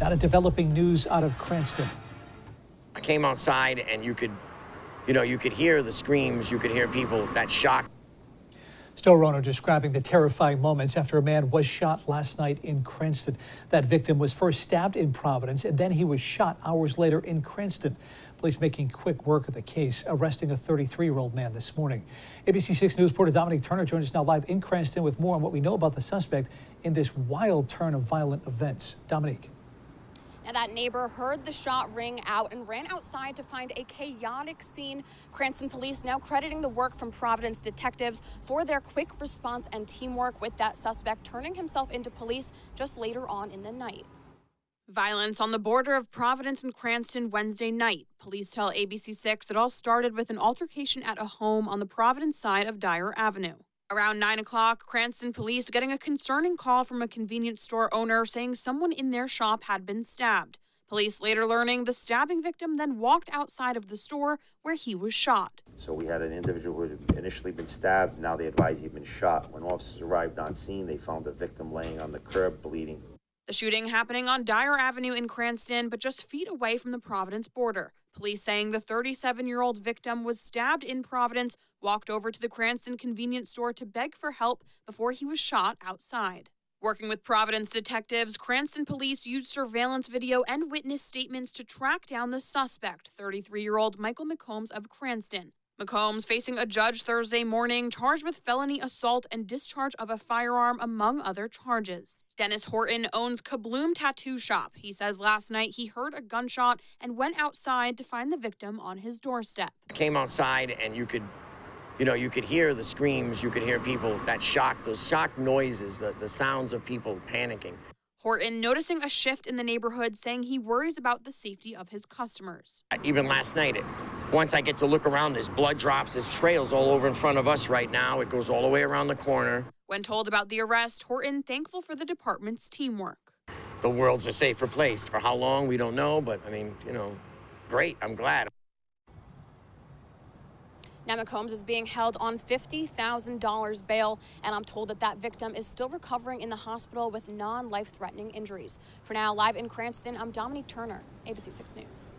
Now to developing news out of Cranston. I came outside and you could hear the screams, you could hear people, that shock. Store owner describing the terrifying moments after a man was shot last night in Cranston. That victim was first stabbed in Providence and then he was shot hours later in Cranston. Police making quick work of the case, arresting a 33-year-old man this morning. ABC 6 News reporter Dominique Turner joins us now live in Cranston with more on what we know about the suspect in this wild turn of violent events. Dominique. Now, that neighbor heard the shot ring out and ran outside to find a chaotic scene. Cranston police now crediting the work from Providence detectives for their quick response and teamwork, with that suspect turning himself into police just later on in the night. Violence on the border of Providence and Cranston Wednesday night. Police tell ABC 6 it all started with an altercation at a home on the Providence side of Dyer Avenue. Around 9 o'clock, Cranston police getting a concerning call from a convenience store owner saying someone in their shop had been stabbed. Police later learning the stabbing victim then walked outside of the store where he was shot. So we had an individual who had initially been stabbed. Now they advise he'd been shot. When officers arrived on scene, they found the victim laying on the curb, bleeding. The shooting happening on Dyer Avenue in Cranston, but just feet away from the Providence border. Police saying the 37-year-old victim was stabbed in Providence, walked over to the Cranston convenience store to beg for help before he was shot outside. Working with Providence detectives, Cranston police used surveillance video and witness statements to track down the suspect, 33-year-old micheal-mccombs of Cranston. McCombs facing a judge Thursday morning, charged with felony assault and discharge of a firearm, among other charges. Dennis Horton owns Kabloom Tattoo Shop. He says last night he heard a gunshot and went outside to find the victim on his doorstep. I came outside and you could hear the screams, you could hear people, that shock, those shock noises, the sounds of people panicking. Horton noticing a shift in the neighborhood, saying he worries about the safety of his customers. Even last night, once I get to look around, there's blood drops, there's trails all over in front of us right now. It goes all the way around the corner. When told about the arrest, Horton thankful for the department's teamwork. The world's a safer place. For how long, we don't know, but I mean, great, I'm glad. Now, McCombs is being held on $50,000 bail, and I'm told that victim is still recovering in the hospital with non-life-threatening injuries. For now, live in Cranston, I'm Dominique Turner, ABC 6 News.